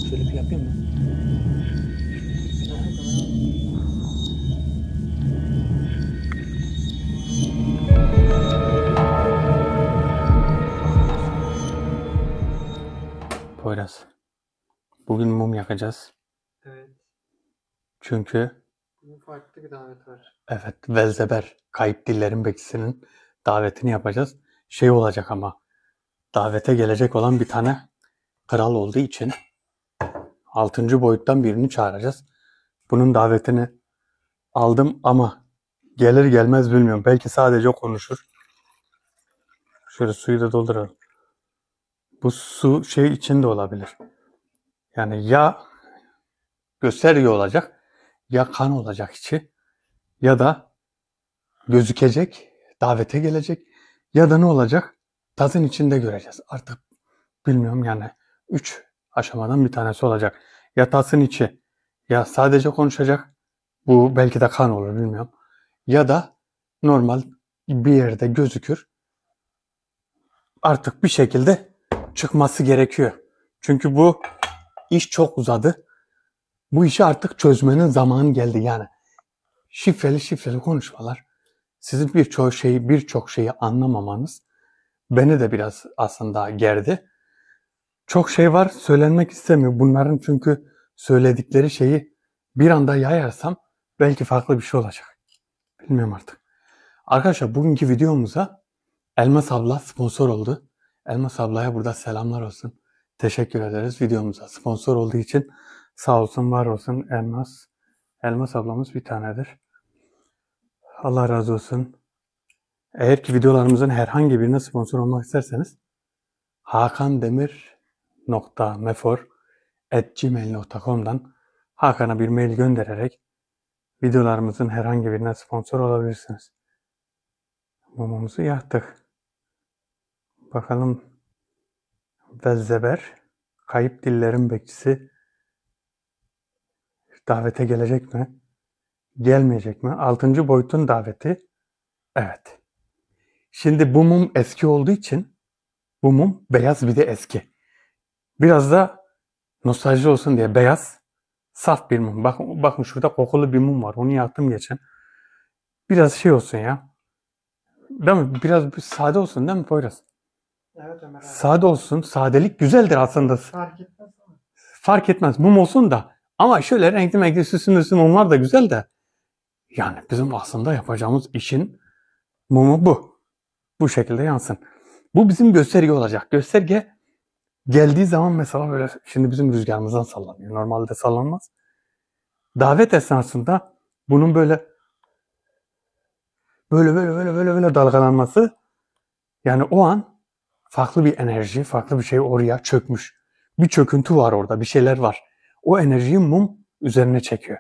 Şöyle bir yapayım mı? Poyraz. Bugün mum yakacağız. Evet. Çünkü Bugün farklı bir davet var. evet Velzeber Kayıp Dillerin Bekçisi'nin davetini yapacağız. Şey olacak ama davete gelecek olan bir tane kral olduğu için 6. boyuttan birini çağıracağız. Bunun davetini aldım ama gelir gelmez bilmiyorum. Belki sadece konuşur. Şöyle suyu da dolduralım. Bu su şey için de olabilir. Yani ya gösterge olacak ya kan olacak içi ya da gözükecek, davete gelecek ya da ne olacak? Tazın içinde göreceğiz. Artık bilmiyorum yani 3 aşamadan bir tanesi olacak. Ya tazın içi ya sadece konuşacak. Bu belki de kan olur bilmiyorum. Ya da normal bir yerde gözükür. Artık bir şekilde çıkması gerekiyor. Çünkü bu iş çok uzadı. Bu işi artık çözmenin zamanı geldi yani. Şifreli konuşmalar. Sizin birçok şeyi anlamamanız beni de biraz aslında gerdi. Çok şey var söylenmek istemiyor. Bunların çünkü söyledikleri şeyi bir anda yayarsam belki farklı bir şey olacak. Bilmiyorum artık. Arkadaşlar bugünkü videomuza Elmas abla sponsor oldu. Elmas ablaya burada selamlar olsun. Teşekkür ederiz videomuza sponsor olduğu için. Sağ olsun, var olsun Elmas. Elmas ablamız bir tanedir. Allah razı olsun. Eğer ki videolarımızın herhangi birine sponsor olmak isterseniz hakandemir.mefor@gmail.com'dan Hakan'a bir mail göndererek videolarımızın herhangi birine sponsor olabilirsiniz. Mumumuzu yaktık. Bakalım Velzeber, Kayıp Dillerin Bekçisi davete gelecek mi? Gelmeyecek mi? 6. boyutun daveti. Evet. Şimdi bu mum eski olduğu için bu mum beyaz bir de eski. Biraz da nostalji olsun diye beyaz, saf bir mum. Bakın şurada kokulu bir mum var. Onu yaktım geçen. Biraz şey olsun ya. Değil mi? Biraz sade olsun değil mi Poyraz? Evet Ömer abi. Sade olsun. Sadelik güzeldir aslında. Fark etmez ama. Fark etmez. Mum olsun da. Ama şöyle renkli süslü mumlar da güzel de. Yani bizim aslında yapacağımız işin mumu bu. Bu şekilde yansın. Bu bizim gösterge olacak. Gösterge geldiği zaman mesela böyle şimdi bizim rüzgarımızdan sallanıyor. Normalde sallanmaz. Davet esnasında bunun böyle dalgalanması, yani o an farklı bir enerji, farklı bir şey oraya çökmüş. Bir çöküntü var orada, bir şeyler var. O enerjiyi mum üzerine çekiyor.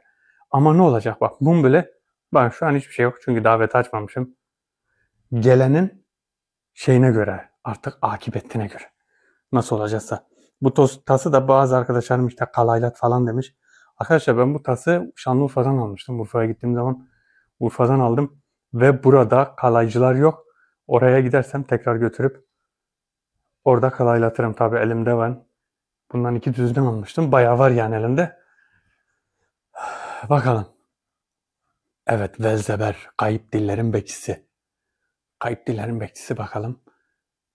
Ama ne olacak bak, mum böyle, bak şu an hiçbir şey yok çünkü daveti açmamışım. Gelenin şeyine göre, artık akıbetine göre. Nasıl olacaksa. Bu tası da bazı arkadaşlarım işte kalaylat falan demiş. Arkadaşlar ben bu tası Şanlıurfa'dan almıştım. Urfa'ya gittiğim zaman Urfa'dan aldım. Ve burada kalaycılar yok. Oraya gidersem tekrar götürüp orada kalaylatırım. Tabii elimde var. Bundan 2 düzden almıştım. Bayağı var yani elimde. Bakalım. Evet, Velzeber. Kayıp Dillerin Bekçisi. Kayıp Dillerin Bekçisi bakalım.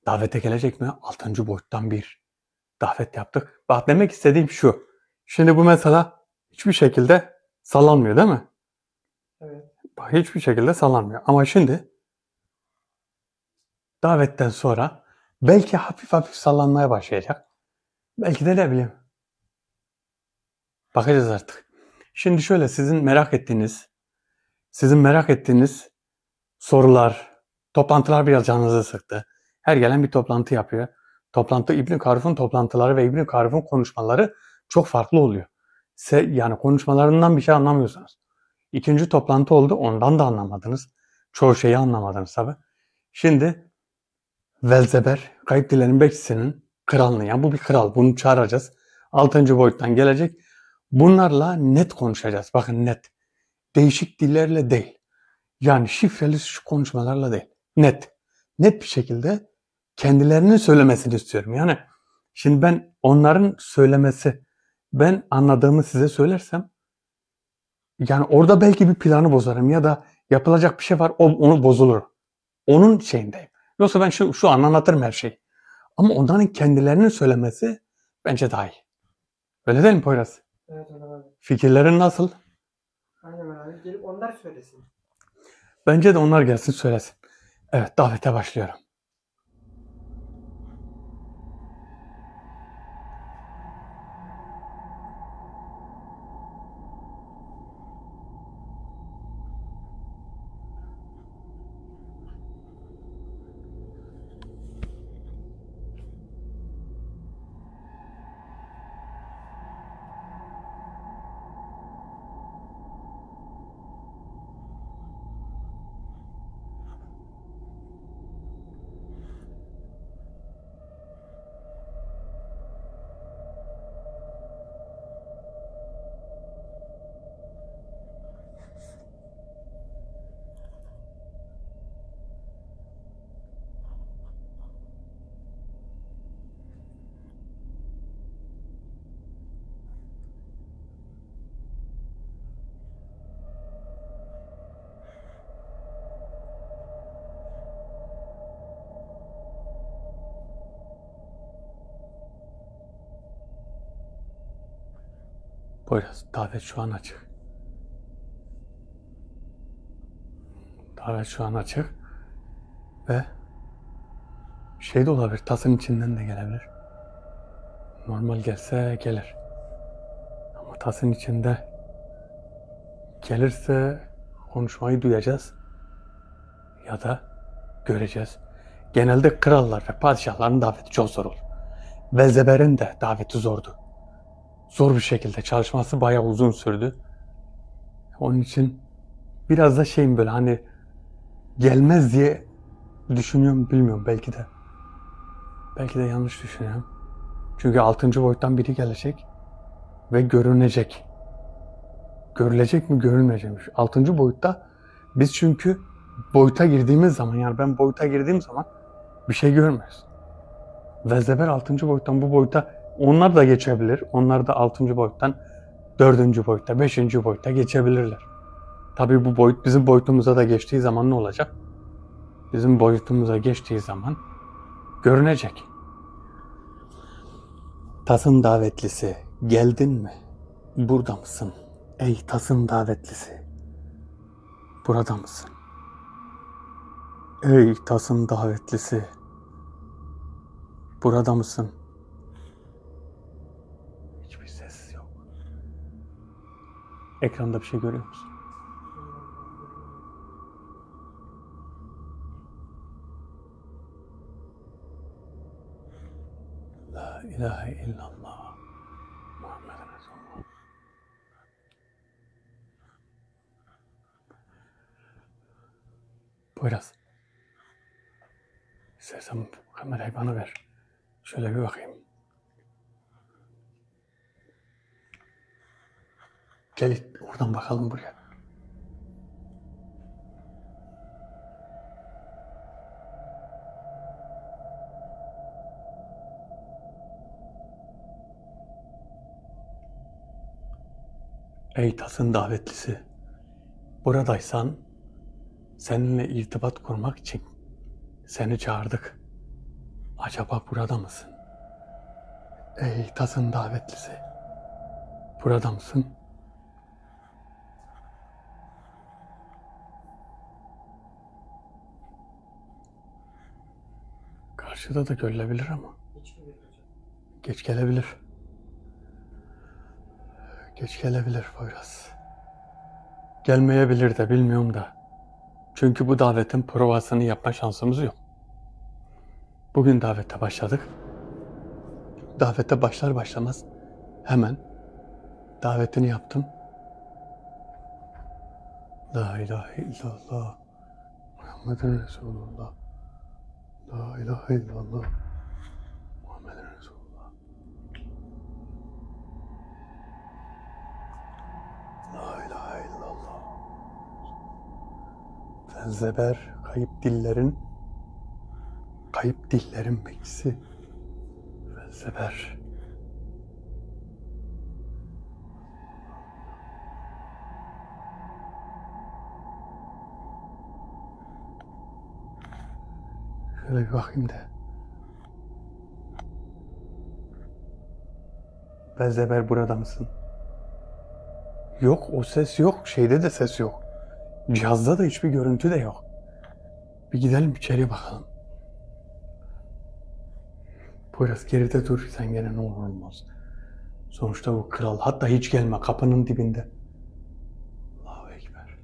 Davete gelecek mi? 6. boyuttan bir davet yaptık. Bak demek istediğim şu. Şimdi bu mesela hiçbir şekilde sallanmıyor değil mi? Evet. Bak hiçbir şekilde sallanmıyor. Ama şimdi davetten sonra belki hafif hafif sallanmaya başlayacak. Belki de ne bileyim. Bakacağız artık. Şimdi şöyle sizin merak ettiğiniz sorular, toplantılar biraz canınızı sıktı. Her gelen bir toplantı yapıyor. İbn Karuf'un toplantıları ve İbn Karuf'un konuşmaları çok farklı oluyor. Yani konuşmalarından bir şey anlamıyorsunuz. 2. toplantı oldu, ondan da anlamadınız. Çoğu şeyi anlamadınız tabi. Şimdi Velzeber, Kayıp Dillerin Bekçisi'nin kralını, yani bu bir kral, bunu çağıracağız. 6. boyuttan gelecek. Bunlarla net konuşacağız. Bakın net. Değişik dillerle değil. Yani şifreli şu konuşmalarla değil. Net. Net bir şekilde kendilerinin söylemesini istiyorum. Yani şimdi ben onların söylemesi, Ben anladığımı size söylersem yani orada belki bir planı bozarım ya da yapılacak bir şey var onu bozulur. Onun şeyindeyim. Yoksa ben şu an anlatırım her şeyi. Ama onların kendilerinin söylemesi bence daha iyi. Öyle değil mi Poyraz? Evet Ömer abi. Fikirlerin nasıl? Aynen Ömer abi. Gelip onlar söylesin. Bence de onlar gelsin söylesin. Evet, davete başlıyorum. Poyraz, davet şu an açık. Davet şu an açık. Ve şey de olabilir, tasın içinden de gelebilir. Normal gelse gelir. Ama tasın içinde gelirse konuşmayı duyacağız. Ya da göreceğiz. Genelde krallar ve padişahların daveti çok zor olur. Belzeber'in de daveti zordu. Zor bir şekilde çalışması bayağı uzun sürdü. Onun için biraz da şeyim böyle hani gelmez diye düşünüyorum, bilmiyorum, belki de. Belki de yanlış düşünüyorum. Çünkü 6. boyuttan biri gelecek ve görünecek. Görülecek mi, görülmeyecek mi? 6. boyutta biz çünkü boyuta girdiğimiz zaman, yani ben boyuta girdiğim zaman bir şey görmüyoruz. Vezdeber 6. boyuttan bu boyuta onlar da geçebilir. Onlar da 6. boyuttan 4. boyutta, 5. boyutta geçebilirler. Tabii bu boyut bizim boyutumuza da geçtiği zaman ne olacak? Bizim boyutumuza geçtiği zaman görünecek. Tasın davetlisi, geldin mi? Burada mısın? Ey tasın davetlisi, burada mısın? Ey tasın davetlisi, burada mısın? Hiçbir ses yok. Ekranda bir şey görüyor musun? La ilahe illallah. Muhammed Resulullah. Poyraz. İstersen kamerayı bana ver. Şöyle bir bakayım. Gel oradan bakalım buraya. Ey tasın davetlisi. Buradaysan seninle irtibat kurmak için seni çağırdık. Acaba burada mısın? Ey tasın davetlisi. Burada mısın? Karşıda da görülebilir ama Hiç mi hocam? geç gelebilir. Geç gelebilir Poyraz. Gelmeyebilir de bilmiyorum da. Çünkü bu davetin provasını yapma şansımız yok. Bugün davete başladık. Davete başlar başlamaz hemen davetini yaptım. La ilahe illallah Muhammeden Resulullah. La ilahe illallah Muhammeden Resulullah. La ilahe illallah. Felzeber kayıp dillerin bekçisi. Felzeber. Şöyle bir bakayım da. Belzeber burada mısın? Yok, o ses yok. Şeyde de ses yok. Cihazda da hiçbir görüntü de yok. Bir gidelim içeriye bakalım. Poyraz geride dur, sen gene ne olur olmaz. Sonuçta bu kral. Hatta hiç gelme, kapının dibinde. Allahu Ekber.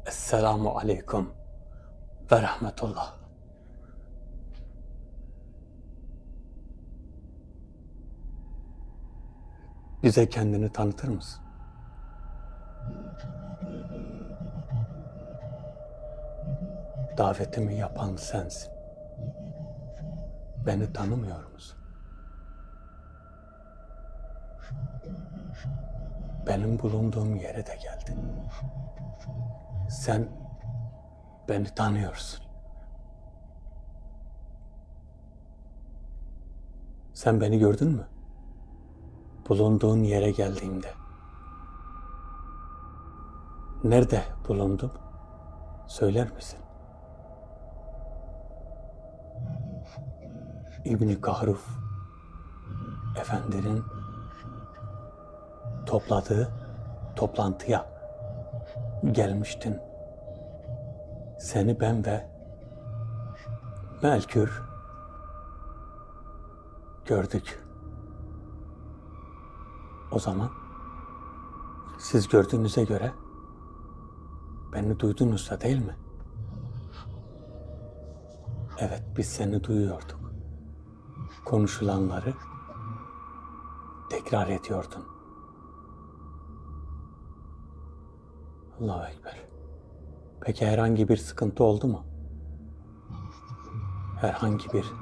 Esselamu Aleyküm ve Rahmetullah. Bize kendini tanıtır mısın? Davetimi yapan sensin. Beni tanımıyor musun? Benim bulunduğum yere de geldin. Sen beni tanıyorsun. Sen beni gördün mü? Bulunduğun yere geldiğimde. Nerede bulundum? Söyler misin? İbn-i Kahruf Efendi'nin topladığı toplantıya gelmiştin. Seni ben ve Melkür gördük. O zaman siz gördüğünüze göre beni duydunuz da değil mi? Evet, biz seni duyuyorduk. Konuşulanları tekrar ediyordun. Allahu Ekber. Peki herhangi bir sıkıntı oldu mu? Herhangi bir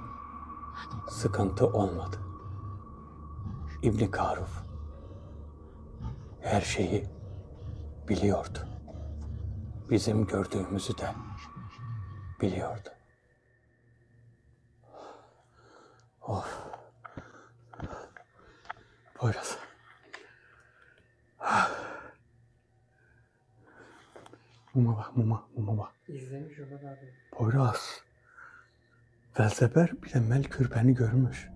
sıkıntı olmadı. İbn Kahruf her şeyi biliyordu. Bizim gördüğümüzü de biliyordu. Of. Poyraz. Muma bak, muma bak. İzlemiş Ömer abi. Poyraz. Belzeber bir de Melkür beni görmüş.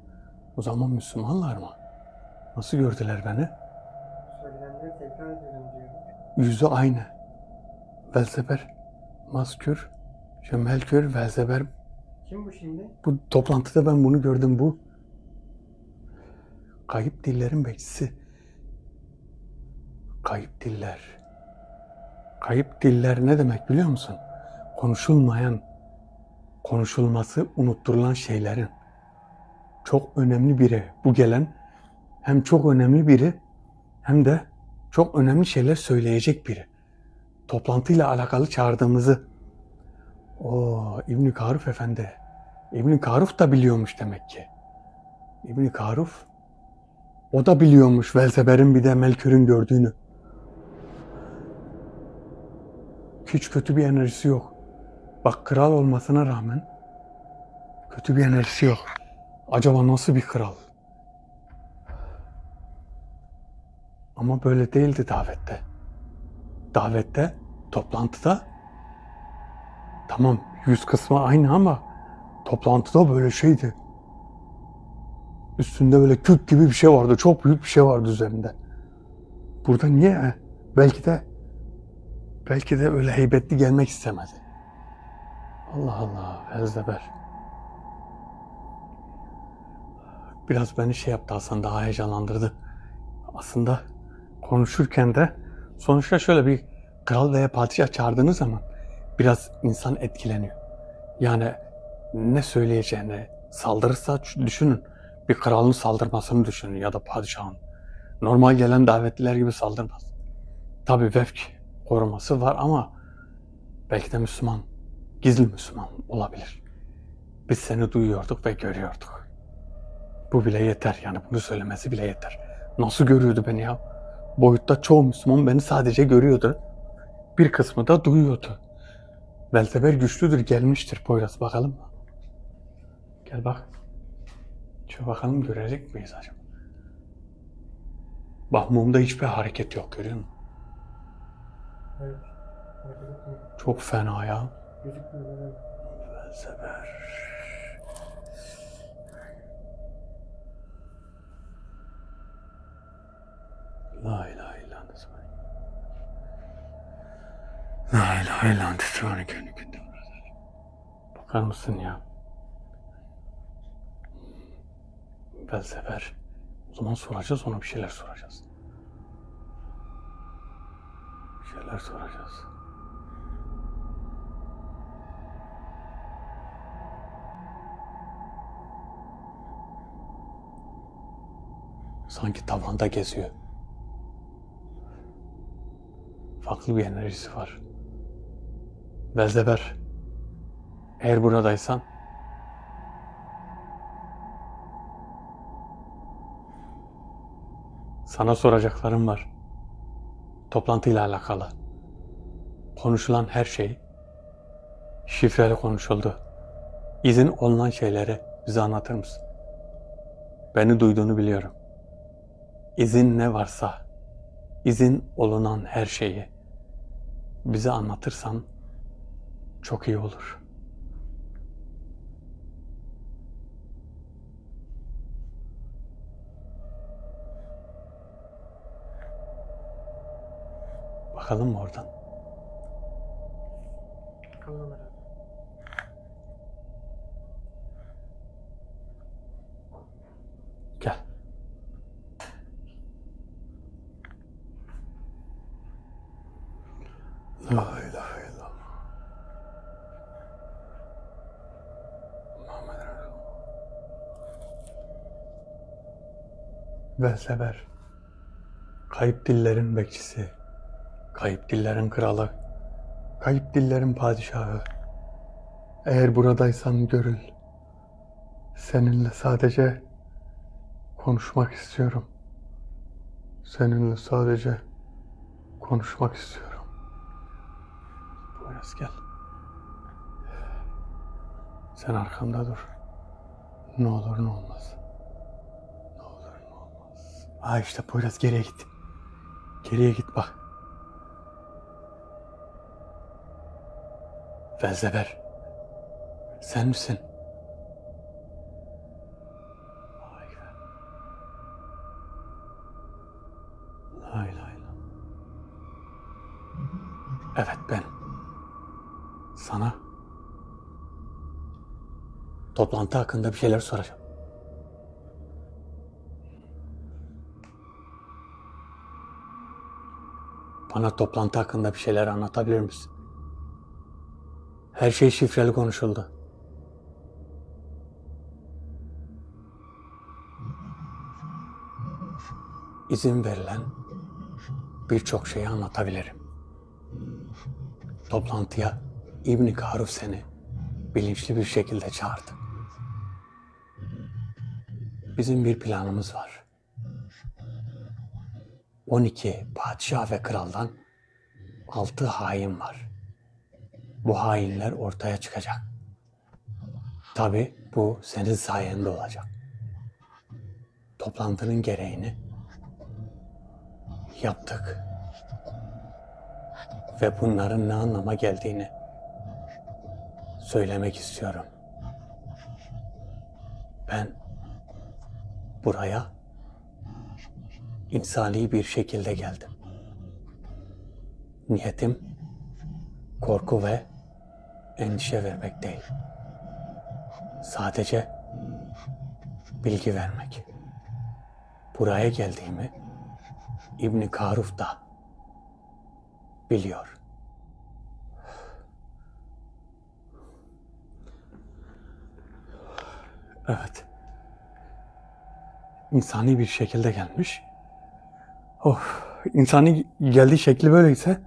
O zaman Müslümanlar mı? Nasıl gördüler beni? Söylenenleri tekrar edelim diyor. Yüzü aynı. Belzeber, Maskür, Melkür, Belzeber. Kim bu şimdi? Bu toplantıda ben bunu gördüm. Bu kayıp dillerin bekçisi. Kayıp diller. Kayıp diller ne demek biliyor musun? Konuşulmayan, konuşulması unutturulan şeylerin çok önemli biri. Bu gelen hem çok önemli biri hem de çok önemli şeyler söyleyecek biri. Toplantıyla alakalı çağırdığımızı. İbn Kahruf Efendi. İbn Kahruf da biliyormuş demek ki. İbn Kahruf o da biliyormuş Belzeber'in bir de Melkür'ün gördüğünü. Hiç kötü bir enerjisi yok. Bak, kral olmasına rağmen kötü bir enerjisi yok. Acaba nasıl bir kral? Ama böyle değildi davette. Davette, toplantıda tamam yüz kısmı aynı ama toplantıda böyle şeydi. Üstünde böyle kök gibi bir şey vardı. Çok büyük bir şey vardı üzerinde. Burada niye? Belki de öyle heybetli gelmek istemedi. Allah Allah, Belzeber. Biraz beni şey yaptı aslında, daha heyecanlandırdı. Aslında konuşurken de sonuçta şöyle bir kral veya padişah çağırdığınız zaman biraz insan etkileniyor. Yani ne söyleyeceğini saldırırsa düşünün. Bir kralın saldırmasını düşünün ya da padişahın. Normal gelen davetliler gibi saldırmaz. Tabii vefk koruması var ama belki de Müslüman, gizli Müslüman olabilir. Biz seni duyuyorduk ve görüyorduk. Bu bile yeter, yani bunu söylemesi bile yeter. Nasıl görüyordu beni ya? Boyutta çoğu Müslüman beni sadece görüyordu. Bir kısmı da duyuyordu. Belzeber güçlüdür, gelmiştir Poyraz, bakalım mı? Gel bak. Şu bakalım görecek miyiz acaba? Bak mumda hiçbir hareket yok, görüyor musun? Evet. Hareket etmiyor. Çok fena ya. Gözükmüyor. Evet. Belzeber. La ilahe illallah. La ilahe illallah. Bakar mısın ya? Belzeber. O zaman soracağız, ona bir şeyler soracağız. Bir şeyler soracağız. Sanki tavanda geziyor. Farklı bir enerjisi var. Belzeber. Eğer buradaysan sana soracaklarım var. Toplantıyla alakalı. Konuşulan her şey şifreli konuşuldu. İzin olunan şeyleri bize anlatır mısın? Beni duyduğunu biliyorum. İzin ne varsa, izin olunan her şeyi bize anlatırsan çok iyi olur. Bakalım mı oradan? Bakalım Ömer abi. Gel. La ilahe illallah. Muhammed Resulullah. Belzeber. Kayıp dillerin bekçisi. Kayıp dillerin kralı. Kayıp dillerin padişahı. Eğer buradaysan görül. Seninle sadece konuşmak istiyorum. Seninle sadece konuşmak istiyorum. Buyur gel. Sen arkamda dur. Ne olur ne olmaz. Ne olur ne olmaz. İşte Poyraz, geriye git. Geriye git bak. Belzeber. Sen misin? La ilahe illallah. Evet, ben. Sana toplantı hakkında bir şeyler soracağım. Bana toplantı hakkında bir şeyler anlatabilir misin? Her şey şifreli konuşuldu. İzin verilen birçok şeyi anlatabilirim. Toplantıya İbn Karuf seni bilinçli bir şekilde çağırdı. Bizim bir planımız var. 12 padişah ve kraldan 6 hain var. Bu hainler ortaya çıkacak. Tabii bu senin sayende olacak. Toplantının gereğini yaptık. Ve bunların ne anlama geldiğini söylemek istiyorum. Ben buraya insani bir şekilde geldim. Niyetim korku ve endişe vermek değil. Sadece bilgi vermek. Buraya geldiğimi İbn Karuf da biliyor. Evet. İnsani bir şekilde gelmiş. İnsani geldiği şekli böyleyse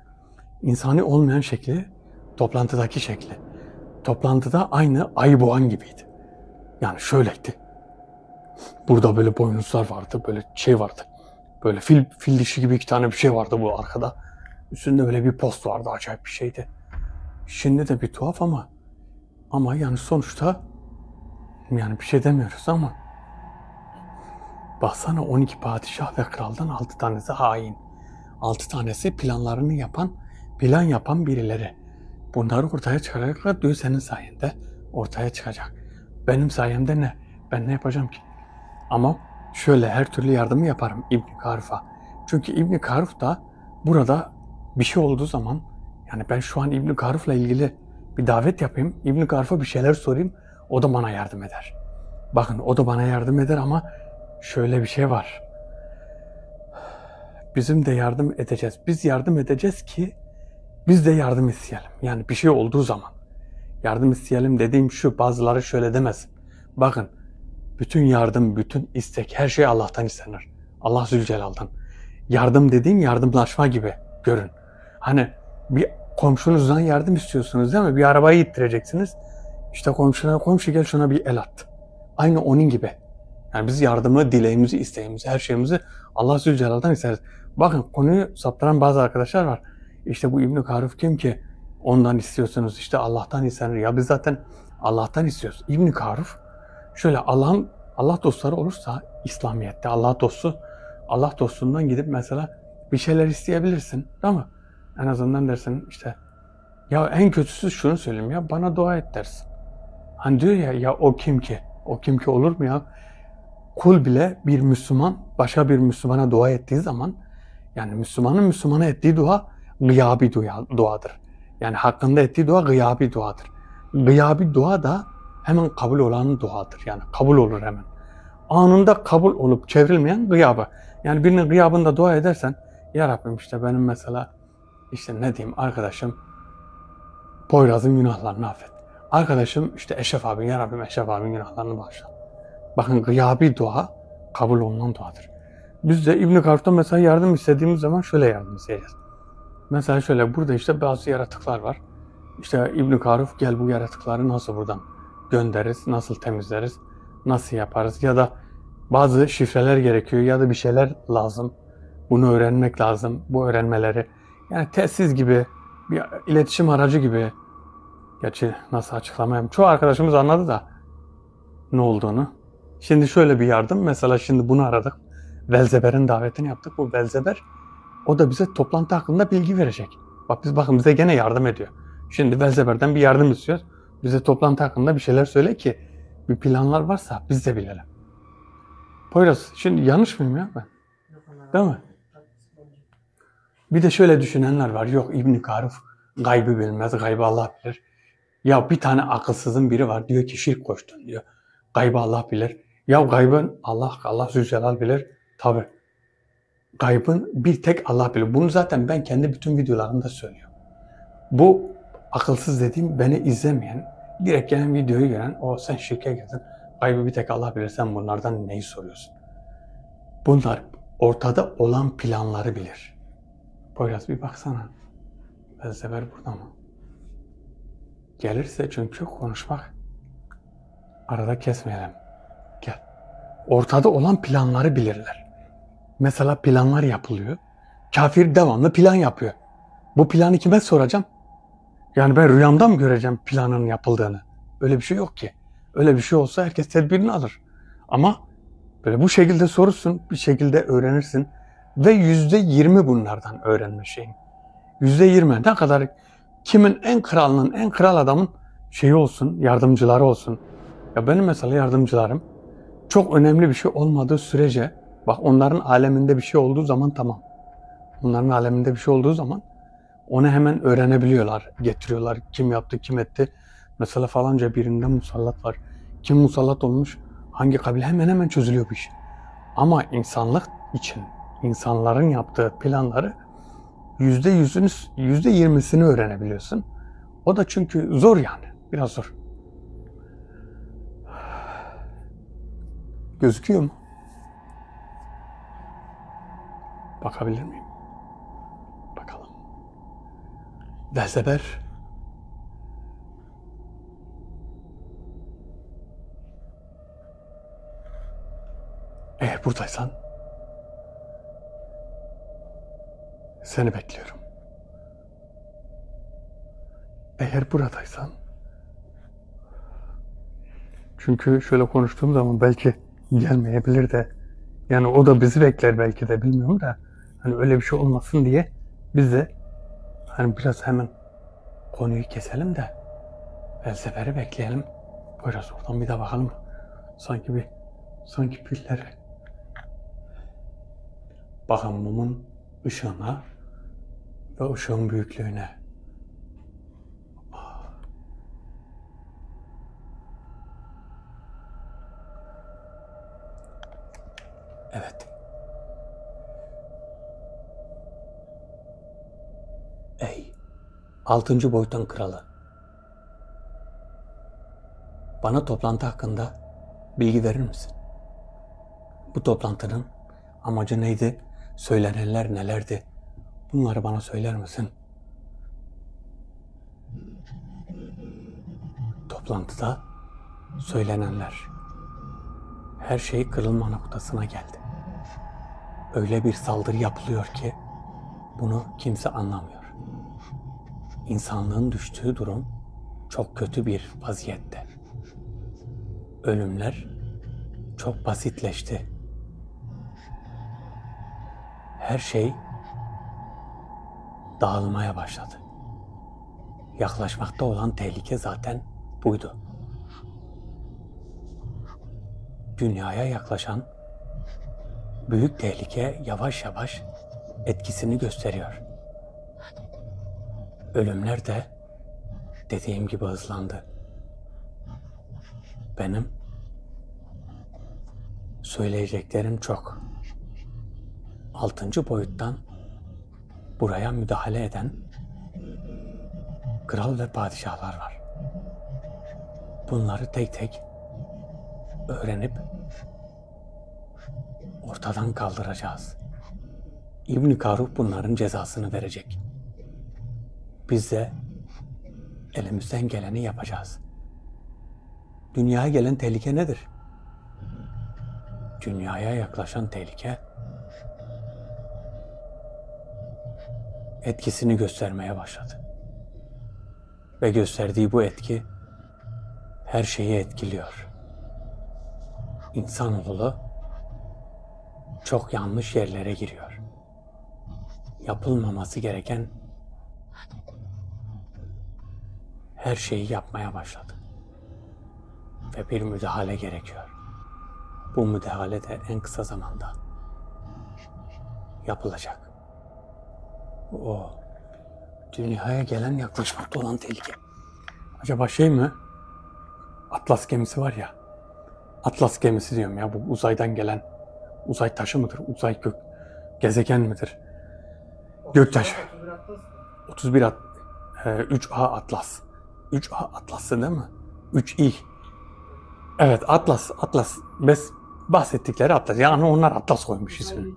insani olmayan şekli toplantıdaki şekli. Toplantıda aynı ayı boğan gibiydi. Yani şöyleydi. Burada böyle boynuzlar vardı, böyle şey vardı. Böyle fil dişi gibi 2 tane bir şey vardı bu arkada. Üstünde böyle bir post vardı, acayip bir şeydi. Şimdi de bir tuhaf ama yani sonuçta yani bir şey demiyoruz ama Baksana 12 padişah ve kraldan 6 tanesi hain. 6 tanesi planlarını yapan, plan yapan birileri. Bunları ortaya çıkaracaklar diyor senin sayende ortaya çıkacak. Benim sayemde ne? Ben ne yapacağım ki? Ama şöyle her türlü yardımı yaparım İbn Karuf'a. Çünkü İbn Karuf da burada bir şey olduğu zaman yani ben şu an İbn Karuf'la ilgili bir davet yapayım. İbn Karuf'a bir şeyler sorayım. O da bana yardım eder. Bakın o da bana yardım eder ama şöyle bir şey var. Bizim de yardım edeceğiz. Biz yardım edeceğiz ki biz de yardım isteyelim. Yani bir şey olduğu zaman yardım isteyelim dediğim şu, bazıları şöyle demesin. Bakın bütün yardım, bütün istek, her şey Allah'tan istenir. Allah Zülcelal'dan. Yardım dediğim yardımlaşma gibi görün. Hani bir komşunuzdan yardım istiyorsunuz değil mi? Bir arabayı ittireceksiniz. İşte komşuna, komşu gel şuna bir el at. Aynı onun gibi. Yani biz yardımı, dileğimizi, isteğimizi, her şeyimizi Allah Zülcelal'dan isteriz. Bakın konuyu saptıran bazı arkadaşlar var. İşte bu İbn Karuf kim ki ondan istiyorsunuz? İşte Allah'tan istenir. Ya biz zaten Allah'tan istiyoruz. İbn Karuf şöyle Allah dostları olursa İslamiyet'te Allah dostundan gidip mesela bir şeyler isteyebilirsin. Değil mi? En azından dersin işte ya en kötüsü şunu söyleyeyim ya bana dua et dersin. Hani diyor ya o kim ki? O kim ki olur mu ya? Kul bile bir Müslüman başka bir Müslümana dua ettiği zaman yani Müslümanın Müslümana ettiği dua gıyabi duadır. Yani hakkında ettiği dua gıyabi duadır. Gıyabi dua da hemen kabul olan duadır. Yani kabul olur hemen. Anında kabul olup çevrilmeyen gıyabı. Yani birinin gıyabında dua edersen ya Rabbim işte benim mesela işte ne diyeyim arkadaşım Poyraz'ın günahlarını affet. Arkadaşım işte Eşref abi ya Rabbim Eşref abinin günahlarını bağışla. Bakın gıyabi dua kabul olunan duadır. Biz de İbn Karuf'tan mesela yardım istediğimiz zaman şöyle yardım isteyeceğiz. Mesela şöyle burada işte bazı yaratıklar var. İşte İbn Karuf gel bu yaratıkları nasıl buradan göndeririz, nasıl temizleriz, nasıl yaparız ya da bazı şifreler gerekiyor ya da bir şeyler lazım. Bunu öğrenmek lazım. Bu öğrenmeleri yani telsiz gibi bir iletişim aracı gibi. Gerçi nasıl açıklamayayım. Çoğu arkadaşımız anladı da ne olduğunu. Şimdi şöyle bir yardım. Mesela şimdi bunu aradık. Velzeber'in davetini yaptık. Bu Velzeber o da bize toplantı hakkında bilgi verecek. Bakın bize gene yardım ediyor. Şimdi Velzeber'den bir yardım istiyoruz. Bize toplantı hakkında bir şeyler söyle ki bir planlar varsa biz de bilelim. Poyraz şimdi yanlış mıyım ya ben? Değil mi? Bir de şöyle düşünenler var. Yok İbn Karuf gaybı bilmez. Gaybı Allah bilir. Ya bir tane akılsızın biri var. Diyor ki şirk koştun diyor. Gaybı Allah bilir. Ya gaybın Allah Zülcelal bilir. Tabii. Gaybın bir tek Allah bilir. Bunu zaten ben kendi bütün videolarımda söylüyorum. Bu akılsız dediğim beni izlemeyen, direkt gelen videoyu gören o sen şirke girdin. Gaybı bir tek Allah bilir. Sen bunlardan neyi soruyorsun? Bunlar ortada olan planları bilir. Poyraz bir baksana. Belzeber burada mı? Gelirse çünkü konuşmak arada kesmeyelim. Gel. Ortada olan planları bilirler. Mesela planlar yapılıyor. Kafir devamlı plan yapıyor. Bu planı kime soracağım? Yani ben rüyamda mı göreceğim planın yapıldığını? Öyle bir şey yok ki. Öyle bir şey olsa herkes tedbirini alır. Ama böyle bu şekilde sorursun, bir şekilde öğrenirsin. Ve %20 bunlardan öğrenme şeyin. %20 ne kadar kimin en kralının, en kral adamın şeyi olsun, yardımcıları olsun. Ya benim mesela yardımcılarım çok önemli bir şey olmadığı sürece, bak onların aleminde bir şey olduğu zaman tamam. Onların aleminde bir şey olduğu zaman onu hemen öğrenebiliyorlar, getiriyorlar. Kim yaptı, kim etti. Mesela falanca birinde musallat var. Kim musallat olmuş, hangi kabile hemen çözülüyor bu iş. Ama insanlık için, insanların yaptığı planları %20'sini öğrenebiliyorsun. O da çünkü zor yani. Biraz zor. Gözüküyor mu? Bakabilir miyim? Bakalım. Belzeber. Eğer buradaysan seni bekliyorum. Eğer buradaysan çünkü şöyle konuştuğum zaman belki gelmeyebilir de Yani o da bizi bekler belki de, bilmiyorum da. Hani öyle bir şey olmasın diye biz de hani biraz hemen konuyu keselim de felseferi bekleyelim. Biraz oradan bir de bakalım. Sanki pilleri. Bakın mumun ışığına ve ışığın büyüklüğüne. Evet. Ey 6. boyutun kralı. Bana toplantı hakkında bilgi verir misin? Bu toplantının amacı neydi? Söylenenler nelerdi? Bunları bana söyler misin? Toplantıda söylenenler. Her şey kırılma noktasına geldi. Öyle bir saldırı yapılıyor ki bunu kimse anlamıyor. İnsanlığın düştüğü durum çok kötü bir vaziyette. Ölümler çok basitleşti. Her şey dağılmaya başladı. Yaklaşmakta olan tehlike zaten buydu. Dünyaya yaklaşan büyük tehlike yavaş yavaş etkisini gösteriyor. Ölümler de dediğim gibi hızlandı. Benim söyleyeceklerim çok. 6. boyuttan buraya müdahale eden kral ve padişahlar var. Bunları tek tek öğrenip ortadan kaldıracağız. İbn Karuh bunların cezasını verecek. Biz de elimizden geleni yapacağız. Dünyaya gelen tehlike nedir? Dünyaya yaklaşan tehlike etkisini göstermeye başladı. Ve gösterdiği bu etki her şeyi etkiliyor. İnsanoğlu çok yanlış yerlere giriyor. Yapılmaması gereken her şeyi yapmaya başladı. Ve bir müdahale gerekiyor. Bu müdahale de en kısa zamanda yapılacak. O dünyaya gelen, yaklaşmakta olan tehlike. Acaba şey mi? Atlas gemisi var ya. Atlas gemisi diyorum ya, bu uzaydan gelen uzay taşı mıdır? Uzay gezegen midir? Göktaşı. 31 3A Atlas. 3A Atlas'ı değil mi? 3i. Evet, Atlas. Bahsettikleri Atlas. Yani onlar Atlas koymuş ismini.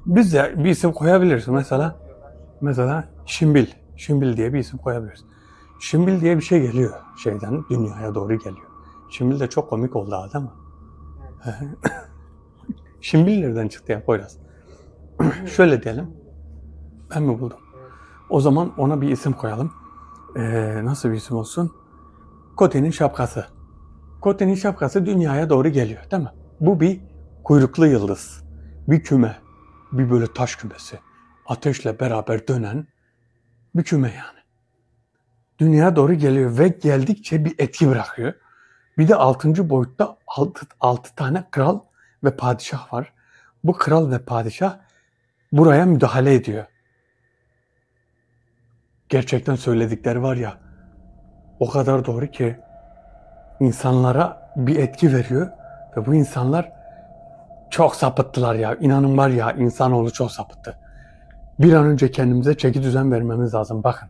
Biz de bir isim koyabiliriz. Mesela Şimbil. Şimbil diye bir isim koyabiliriz. Şimbil diye bir şey geliyor şeyden, dünyaya doğru geliyor. Şimbil de çok komik oldu ha, değil mi? Şimbil nereden çıktı ya Poyraz? Şöyle diyelim. Ben mi buldum? O zaman ona bir isim koyalım. Nasıl bir isim olsun? Koti'nin şapkası. Koti'nin şapkası dünyaya doğru geliyor, değil mi? Bu bir kuyruklu yıldız. Bir küme. Bir böyle taş kümesi. Ateşle beraber dönen bir küme yani. Dünyaya doğru geliyor ve geldikçe bir etki bırakıyor. Bir de 6. boyutta 6 tane kral ve padişah var. Bu kral ve padişah buraya müdahale ediyor. Gerçekten söyledikleri var ya, o kadar doğru ki insanlara bir etki veriyor ve bu insanlar çok sapıttılar ya. İnanın var ya, insanoğlu çok sapıttı. Bir an önce kendimize çeki düzen vermemiz lazım. Bakın.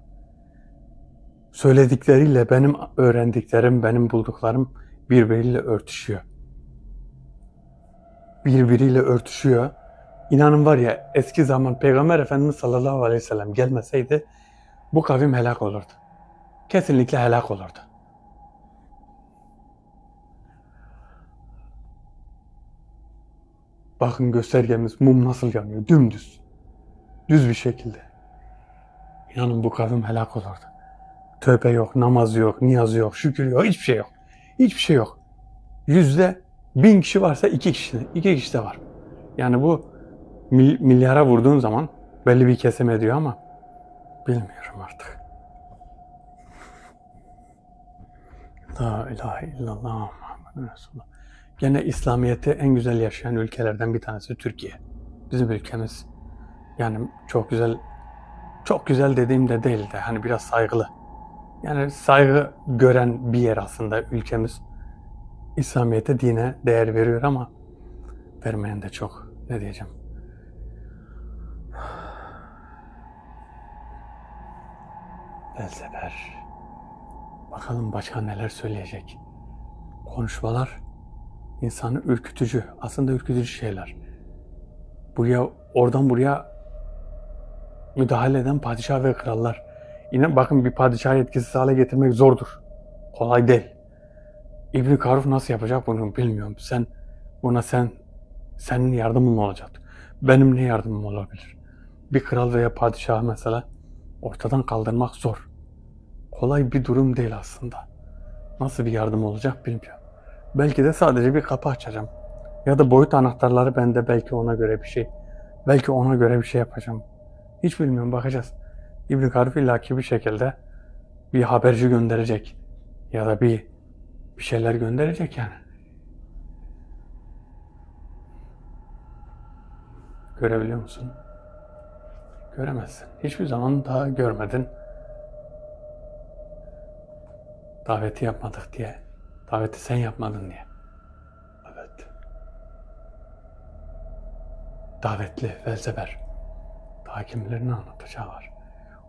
Söyledikleriyle benim öğrendiklerim, benim bulduklarım birbiriyle örtüşüyor. Birbiriyle örtüşüyor. İnanın var ya, eski zaman Peygamber Efendimiz sallallahu aleyhi ve sellem gelmeseydi bu kavim helak olurdu. Kesinlikle helak olurdu. Bakın göstergemiz, mum nasıl yanıyor? Dümdüz. Düz bir şekilde. İnanın bu kavim helak olurdu. Tövbe yok, namaz yok, niyaz yok, şükür yok, hiçbir şey yok. Hiçbir şey yok. 100'de 1000 kişi varsa 2 kişi de var. Yani bu milyara vurduğun zaman belli bir kesim ediyor ama bilmiyorum artık. La ilahe illallah Muhammedun Resulullah. Gene İslamiyet'i en güzel yaşayan ülkelerden bir tanesi Türkiye. Bizim ülkemiz. Yani çok güzel, çok güzel dediğimde değil de hani biraz saygılı. Yani saygı gören bir yer aslında ülkemiz. İslamiyet'e, dine değer veriyor ama vermeyen de çok. Ne diyeceğim? Belzeber. Bakalım başka neler söyleyecek. Konuşmalar insanı ürkütücü. Aslında ürkütücü şeyler. Oradan buraya müdahale eden padişah ve krallar. Yine bakın bir padişahı etkisiz hale getirmek zordur. Kolay değil. İbn Karuf nasıl yapacak bunu bilmiyorum. Senin yardımın mı olacak? Benim ne yardımım olabilir? Bir kral veya padişahı mesela ortadan kaldırmak zor. Kolay bir durum değil aslında. Nasıl bir yardım olacak bilmiyorum. Belki de sadece bir kapı açacağım. Ya da boyut anahtarları bende, belki ona göre bir şey. Belki ona göre bir şey yapacağım. Hiç bilmiyorum, bakacağız. İbn Karuf illaki bir şekilde bir haberci gönderecek. Ya da bir şeyler gönderecek yani. Görebiliyor musun? Göremezsin. Hiçbir zaman daha görmedin. Daveti yapmadık diye. Daveti sen yapmadın diye. Evet. Davetli, Belzeber. Daha kimlerini anlatacağı var.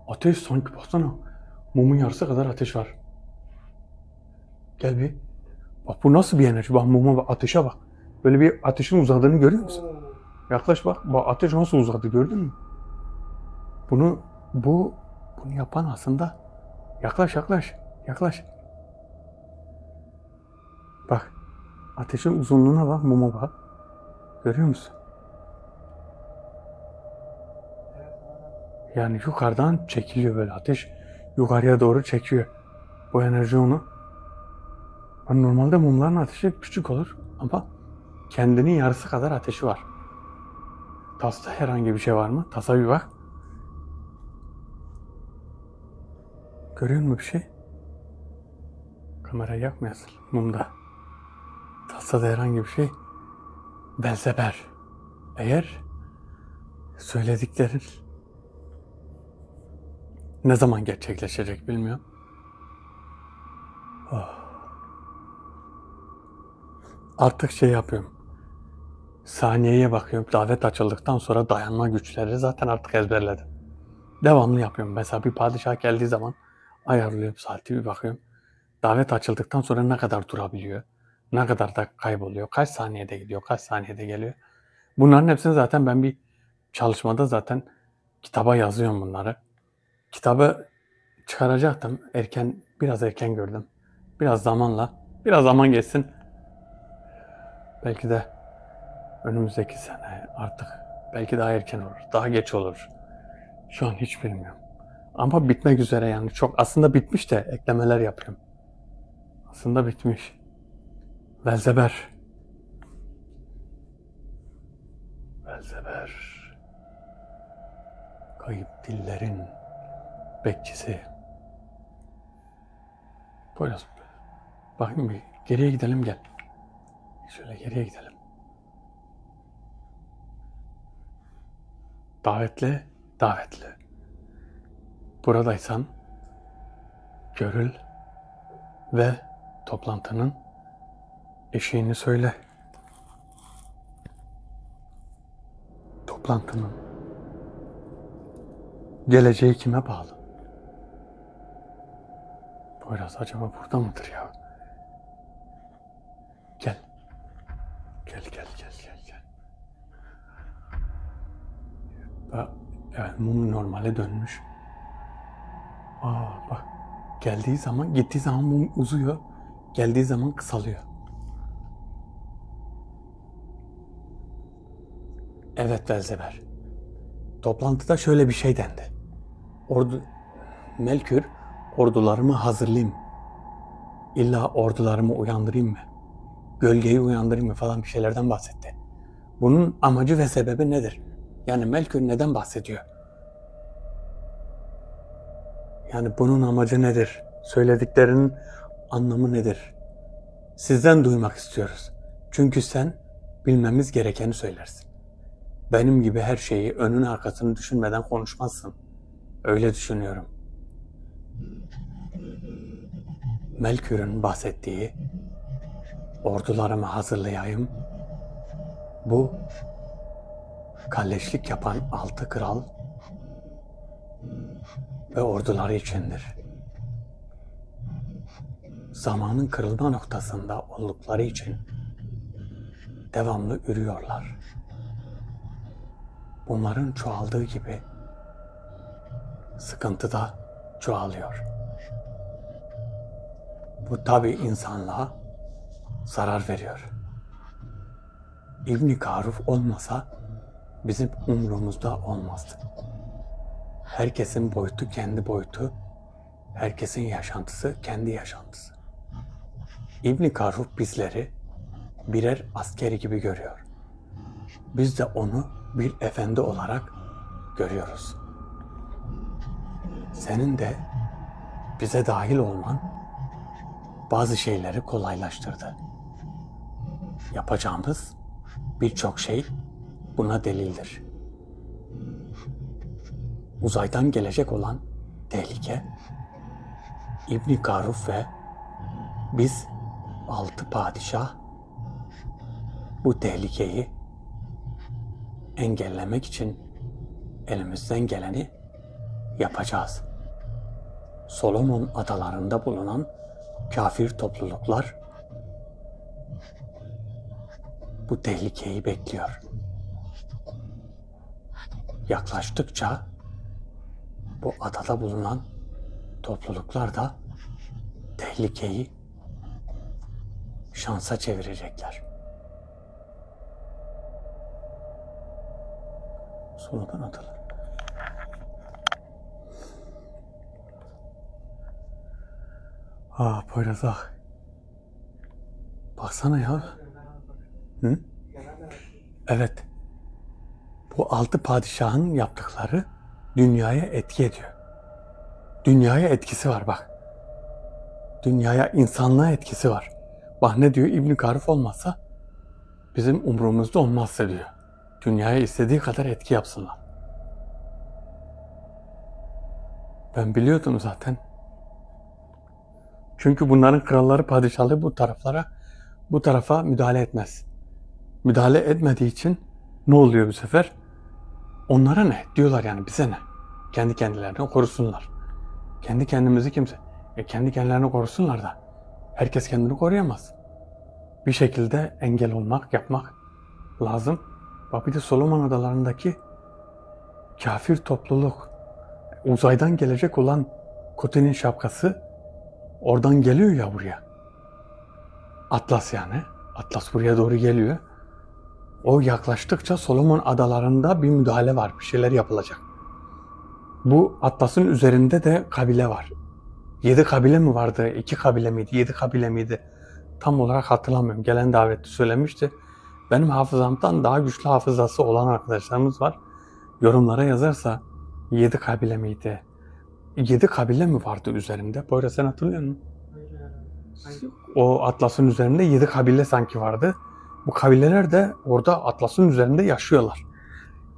Ateş sanki, baksana. Mumun yarısı kadar ateş var. Gel bir. Bak bu nasıl bir enerji? Bak muma bak, ateşe bak. Böyle bir ateşin uzadığını görüyor musun? Yaklaş bak. Bak ateş nasıl uzadı, gördün mü? Bunu yapan aslında. Yaklaş. Bak. Ateşin uzunluğuna bak, muma bak. Görüyor musun? Yani yukarıdan çekiliyor böyle ateş. Yukarıya doğru çekiyor. Bu enerji onu. Yani normalde mumların ateşi küçük olur ama kendinin yarısı kadar ateşi var. Tasta herhangi bir şey var mı? Tasa bir bak. Görüyor musun bir şey? Kamerayı yakmayasın mumda. Tasada herhangi bir şey. Belzeber. Eğer söylediklerin ne zaman gerçekleşecek bilmiyorum. Oh. Artık şey yapıyorum. Saniyeye bakıyorum. Davet açıldıktan sonra dayanma güçleri zaten artık ezberledim. Devamlı yapıyorum. Mesela bir padişah geldiği zaman ayarlıyorum saati, bir bakıyorum. Davet açıldıktan sonra ne kadar durabiliyor? Ne kadar da kayboluyor? Kaç saniyede gidiyor? Kaç saniyede geliyor? Bunların hepsini zaten ben bir çalışmada zaten kitaba yazıyorum bunları. Kitabı çıkaracaktım. Biraz erken gördüm. Biraz zaman geçsin. Belki de önümüzdeki sene artık, belki daha erken olur, daha geç olur. Şu an hiç bilmiyorum. Ama bitmek üzere yani. Çok aslında bitmiş de eklemeler yapıyorum. Aslında bitmiş. Belzeber. Kayıp dillerin bekçisi. Poyraz. Bakayım bir geriye gidelim, gel. Şöyle geriye gidelim. Davetli. Buradaysan görül ve toplantının eşiğini söyle. Toplantının geleceği kime bağlı? Poyraz acaba burada mıdır ya? Gel. Evet, mum normale dönmüş. Bak. Gittiği zaman mum uzuyor. Geldiği zaman kısalıyor. Evet Belzeber. Toplantıda şöyle bir şey dendi. Melkür, ordularımı hazırlayayım. İlla ordularımı uyandırayım mı? Gölgeyi uyandırayım mı falan, bir şeylerden bahsetti. Bunun amacı ve sebebi nedir? Yani Melkür neden bahsediyor? Yani bunun amacı nedir? Söylediklerinin anlamı nedir? Sizden duymak istiyoruz. Çünkü sen bilmemiz gerekeni söylersin. Benim gibi her şeyi önünü arkasını düşünmeden konuşmazsın. Öyle düşünüyorum. Melkür'ün bahsettiği ordularımı hazırlayayım. Bu kalleşlik yapan 6 kral ve orduları içindir. Zamanın kırılma noktasında oldukları için devamlı ürüyorlar. Bunların çoğaldığı gibi sıkıntı da çoğalıyor. Bu tabii insanlığa zarar veriyor. İbn Karuf olmasa bizim umrumuzda olmazdı. Herkesin boyutu kendi boyutu, herkesin yaşantısı kendi yaşantısı. İbn Karuf bizleri birer askeri gibi görüyor. Biz de onu bir efendi olarak görüyoruz. Senin de bize dahil olman bazı şeyleri kolaylaştırdı. Yapacağımız birçok şey buna delildir. Uzaydan gelecek olan tehlike, İbn Karuf ve biz 6 padişah bu tehlikeyi engellemek için elimizden geleni yapacağız. Solomon adalarında bulunan kafir topluluklar bu tehlikeyi bekliyor. Yaklaştıkça bu adada bulunan topluluklar da tehlikeyi şansa çevirecekler. Solomon adaları. Poyraz ah. Baksana ya. Hı? Evet. Bu 6 padişahın yaptıkları dünyaya etki ediyor. Dünyaya etkisi var bak. Dünyaya, insanlığa etkisi var. Bak ne diyor? İbn Karuf olmazsa bizim umurumuzda olmazsa diyor. Dünyaya istediği kadar etki yapsınlar. Ben biliyordum zaten. Çünkü bunların kralları, padişahları bu tarafa müdahale etmez. Müdahale etmediği için ne oluyor bu sefer? Onlara ne? Diyorlar yani bize ne? Kendi kendilerini korusunlar. Kendi kendimizi kimse... kendi kendilerini korusunlar da herkes kendini koruyamaz. Bir şekilde engel olmak, yapmak lazım. Bak bir de Solomon adalarındaki kafir topluluk, uzaydan gelecek olan Koti'nin şapkası oradan geliyor ya buraya. Atlas yani. Atlas buraya doğru geliyor. O yaklaştıkça Solomon adalarında bir müdahale var. Bir şeyler yapılacak. Bu Atlas'ın üzerinde de kabile var. 7 kabile mi vardı? 2 kabile miydi? 7 kabile miydi? Tam olarak hatırlamıyorum. Gelen davetli söylemişti. Benim hafızamdan daha güçlü hafızası olan arkadaşlarımız var. Yorumlara yazarsa 7 kabile miydi? 7 kabile mi vardı üzerinde? Poyraz sen hatırlıyor musun? O Atlas'ın üzerinde 7 kabile sanki vardı. Bu kabileler de orada Atlas'ın üzerinde yaşıyorlar.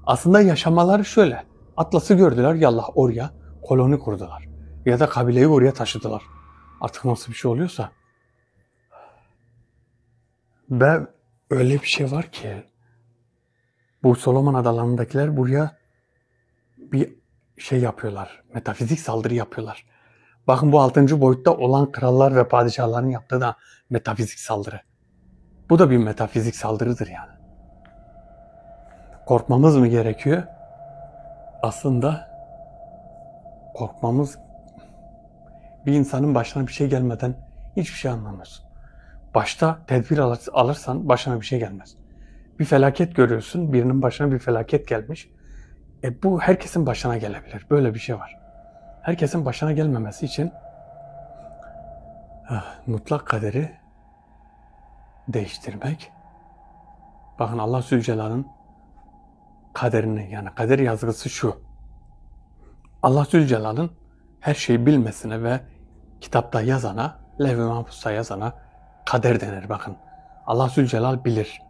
Aslında yaşamaları şöyle. Atlas'ı gördüler, yallah oraya koloni kurdular. Ya da kabileyi oraya taşıdılar. Artık nasıl bir şey oluyorsa. Ve öyle bir şey var ki bu Solomon adalarındakiler buraya bir şey yapıyorlar. Metafizik saldırı yapıyorlar. Bakın bu 6. boyutta olan krallar ve padişahların yaptığı da metafizik saldırı. Bu da bir metafizik saldırıdır yani. Korkmamız mı gerekiyor? Aslında korkmamız, bir insanın başına bir şey gelmeden hiçbir şey anlamıyorsun. Başta tedbir alırsan başına bir şey gelmez. Bir felaket görüyorsun, birinin başına bir felaket gelmiş. Bu herkesin başına gelebilir. Böyle bir şey var. Herkesin başına gelmemesi için mutlak kaderi değiştirmek Bakın Allah Zülcelal'ın kaderini, yani kader yazgısı şu. Allah Zülcelal'ın her şeyi bilmesine ve kitapta yazana, Levh-i Mahfuz'da yazana kader denir bakın. Allah Zülcelal bilir.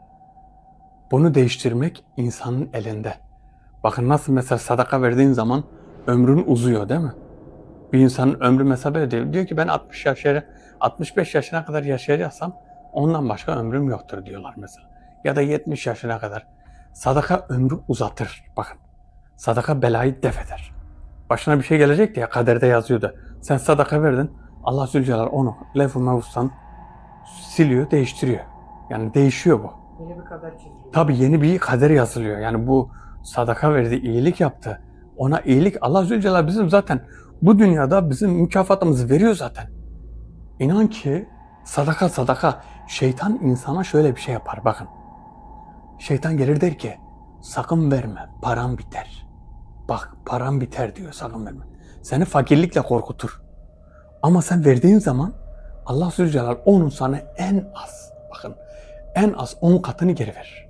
Bunu değiştirmek insanın elinde. Bakın nasıl mesela sadaka verdiğin zaman ömrün uzuyor değil mi? Bir insanın ömrü mesela böyle değil. Diyor ki ben 65 yaşına kadar yaşayacaksam ondan başka ömrüm yoktur diyorlar mesela. Ya da 70 yaşına kadar. Sadaka ömrü uzatır. Bakın. Sadaka belayı def eder. Başına bir şey gelecek diye kaderde yazıyordu. Sen sadaka verdin. Allah Zülcelal onu Levh-i Mahfuz'dan siliyor, değiştiriyor. Yani değişiyor bu. Yeni bir kader çiziliyor. Tabii yeni bir kader yazılıyor. Yani bu sadaka verdi, iyilik yaptı. Ona iyilik, Allah Zülcelal bizim zaten bu dünyada bizim mükafatımızı veriyor zaten. İnan ki sadaka. Şeytan insana şöyle bir şey yapar bakın. Şeytan gelir der ki sakın verme, paran biter. Bak paran biter diyor, sakın verme. Seni fakirlikle korkutur. Ama sen verdiğin zaman Allah Zülcelal onun sana en az 10 katını geri verir.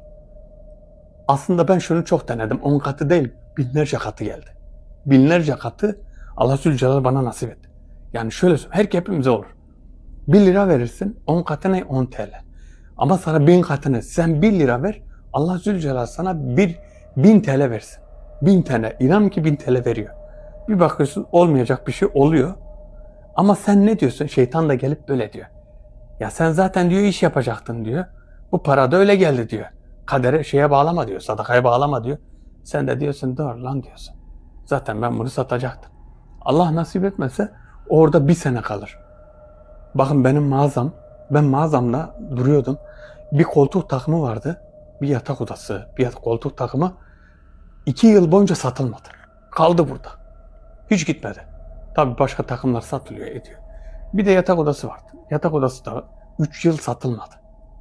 Aslında ben şunu çok denedim. 10 katı değil, binlerce katı geldi. Binlerce katı Allah Zülcelal bana nasip etti. Yani şöyle söyleyeyim, hepimize olur. 1 lira verirsin, 10 katı ne? 10 TL. Ama sana 1000 katını, sen 1 lira ver, Allah Zülcelal sana 1000 TL versin. 1000 TL, inan ki 1000 TL veriyor. Bir bakıyorsun olmayacak bir şey oluyor. Ama sen ne diyorsun? Şeytan da gelip böyle diyor. Ya sen zaten diyor iş yapacaktın diyor. Bu para da öyle geldi diyor. Kadere şeye bağlama diyor, sadakaya bağlama diyor. Sen de diyorsun doğru lan diyorsun. Zaten ben bunu satacaktım. Allah nasip etmezse orada 1 sene kalır. Bakın ben mağazamda duruyordum. Bir koltuk takımı vardı. Bir yatak odası, bir koltuk takımı 2 yıl boyunca satılmadı. Kaldı burada. Hiç gitmedi. Tabii başka takımlar satılıyor, ediyor. Bir de yatak odası vardı. Yatak odası da 3 yıl satılmadı.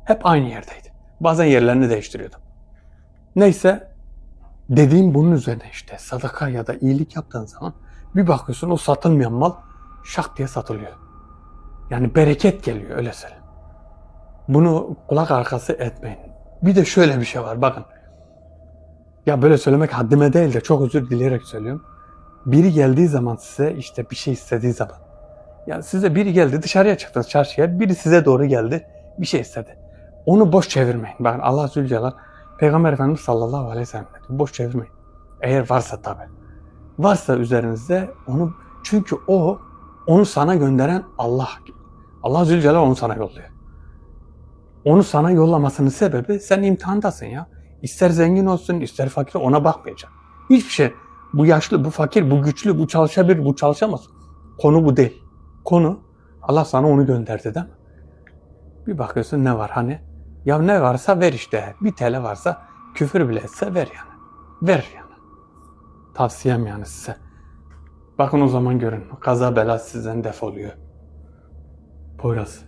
Hep aynı yerdeydi. Bazen yerlerini değiştiriyordum. Neyse, dediğim bunun üzerine işte. Sadaka ya da iyilik yaptığın zaman bir bakıyorsun o satılmayan mal şak diye satılıyor. Yani bereket geliyor, öyle söyleyeyim. Bunu kulak arkası etmeyin. Bir de şöyle bir şey var bakın. Ya böyle söylemek haddime değil de çok özür dileyerek söylüyorum. Biri geldiği zaman size işte bir şey istediği zaman. Yani size biri geldi, dışarıya çıktınız çarşıya, biri size doğru geldi, bir şey istedi. Onu boş çevirmeyin. Bakın Allah Zülcelal, Peygamber Efendimiz sallallahu aleyhi ve sellem dedi. Boş çevirmeyin. Eğer varsa tabii. Varsa üzerinizde onu, çünkü onu sana gönderen Allah. Allah Zülcelal onu sana yolluyor. Onu sana yollamasının sebebi sen imtihandasın ya. İster zengin olsun, ister fakir, ona bakmayacak. Hiçbir şey. Bu yaşlı, bu fakir, bu güçlü, bu çalışabilir, bu çalışamaz. Konu bu değil. Konu Allah sana onu gönderdi değil mi? Bir bakıyorsun ne var hani? Ya ne varsa ver işte. 1 TL varsa küfür bile etse ver yani. Ver yani. Tavsiyem yani size. Bakın o zaman görün. Kaza bela sizden defoluyor. Poyraz.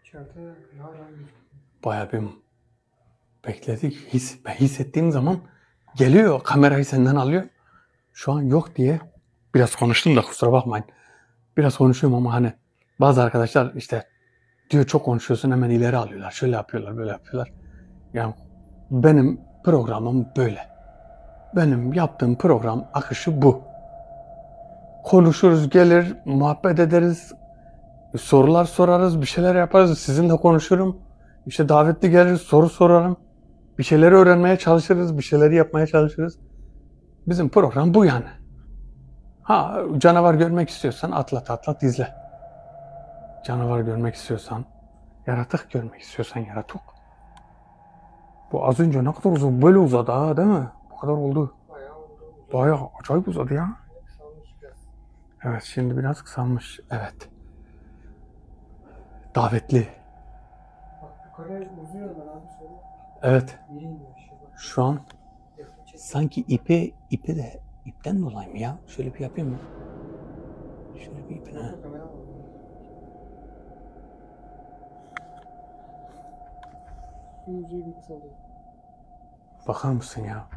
İçeride hala gözüküyor. Bayağı bir bekledik. Ben hissettiğim zaman geliyor, kamerayı senden alıyor. Şu an yok diye biraz konuştum da kusura bakmayın. Biraz konuşuyorum ama hani bazı arkadaşlar işte diyor çok konuşuyorsun hemen ileri alıyorlar. Şöyle yapıyorlar, böyle yapıyorlar. Yani benim programım böyle. Benim yaptığım program akışı bu. Konuşuruz, gelir, muhabbet ederiz. Sorular sorarız, bir şeyler yaparız. Sizinle konuşurum. İşte davetli gelir, soru sorarım. Bir şeyleri öğrenmeye çalışırız, bir şeyleri yapmaya çalışırız. Bizim program bu yani. Ha, canavar görmek istiyorsan atlat izle. Canavar görmek istiyorsan, yaratık görmek istiyorsan yaratık. Bu az önce ne kadar uzun, böyle uzadı ha değil mi? Bu kadar oldu. Bayağı oldu. Bayağı acayip uzadı ya. Kısalmış biraz. Evet, şimdi biraz kısalmış. Evet. Davetli. Bak yukarı uzuyorlar abi sonra. Evet. Biri iniyor aşağı bak. Şu an Yakın çek. sanki ipi de ipten dolayı mı ya? Şöyle bir yapayım mı? Şöyle bir ipine. Yok, kamera var. Yüzüğü bir kısalıyor. Bakar mısın ya?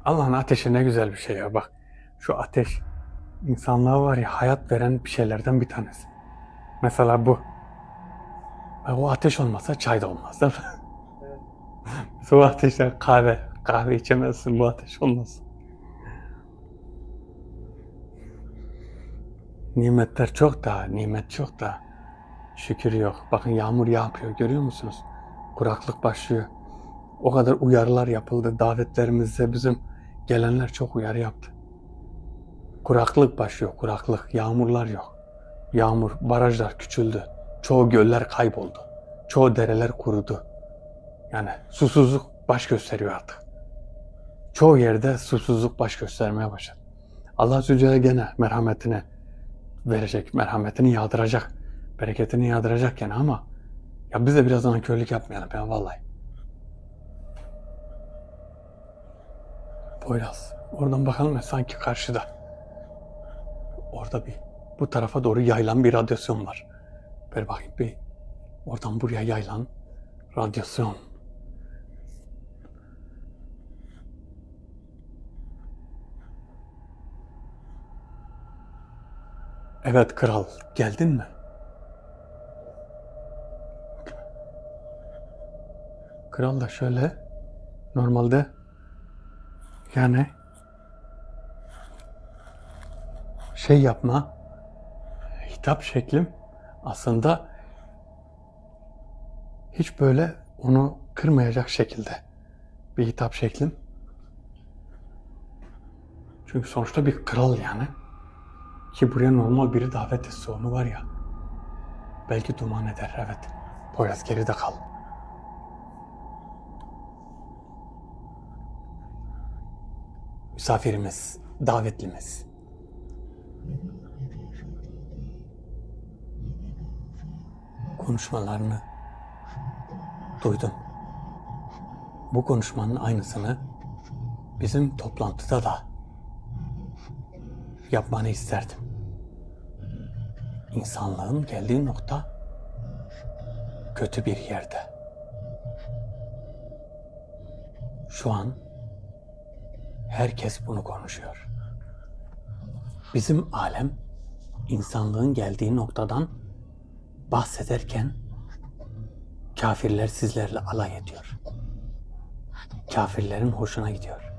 Allah'ın ateşi ne güzel bir şey ya bak. Şu ateş insanlığa var ya hayat veren bir şeylerden bir tanesi. Mesela bu. O ateş olmasa çay da olmaz değil mi? Evet. O ateşte kahve içemezsin bu ateş olmaz. Nimetler çok da, nimet çok da şükür yok. Bakın yağmur yağmıyor görüyor musunuz? Kuraklık başlıyor. O kadar uyarılar yapıldı. Davetlerimizde bizim gelenler çok uyarı yaptı. Kuraklık başlıyor, kuraklık. Yağmurlar yok. Yağmur, barajlar küçüldü. Çoğu göller kayboldu. Çoğu dereler kurudu. Yani susuzluk baş gösteriyor artık. Çoğu yerde susuzluk baş göstermeye başladı. Allah Zülcelal gene merhametini verecek, merhametini yağdıracak, bereketini yağdıracak gene ama ya biz de biraz nankörlük yapmayalım ya vallahi. Poyraz, oradan bakalım ya sanki karşıda. Orada bu tarafa doğru yayılan bir radyasyon var. Ver bakayım bir oradan buraya yayılan radyasyon. Evet kral, geldin mi? Kral da şöyle normalde yani şey yapma hitap şeklim aslında hiç böyle onu kırmayacak şekilde bir hitap şeklim. Çünkü sonuçta bir kral yani. Ki buraya normal biri davet etse onu var ya belki duman eder evet. Poyraz geride kal. Misafirimiz, davetlimiz. Konuşmalarını duydum. Bu konuşmanın aynısını bizim toplantıda da yapmanı isterdim. İnsanlığın geldiği nokta kötü bir yerde. Şu an herkes bunu konuşuyor. Bizim alem insanlığın geldiği noktadan bahsederken kafirler sizlerle alay ediyor. Kafirlerin hoşuna gidiyor.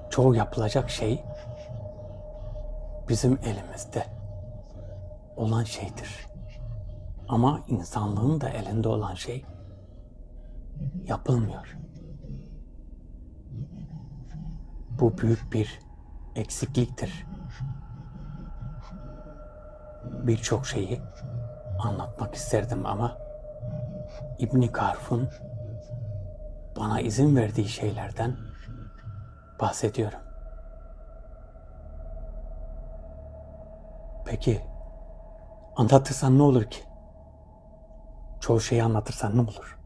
Çoğu yapılacak şey bizim elimizde olan şeydir. Ama insanlığın da elinde olan şey yapılmıyor. Bu büyük bir eksikliktir. Birçok şeyi anlatmak isterdim ama İbn Karf'ın bana izin verdiği şeylerden bahsediyorum. Peki anlatırsan ne olur ki? Çoğu şeyi anlatırsan ne olur?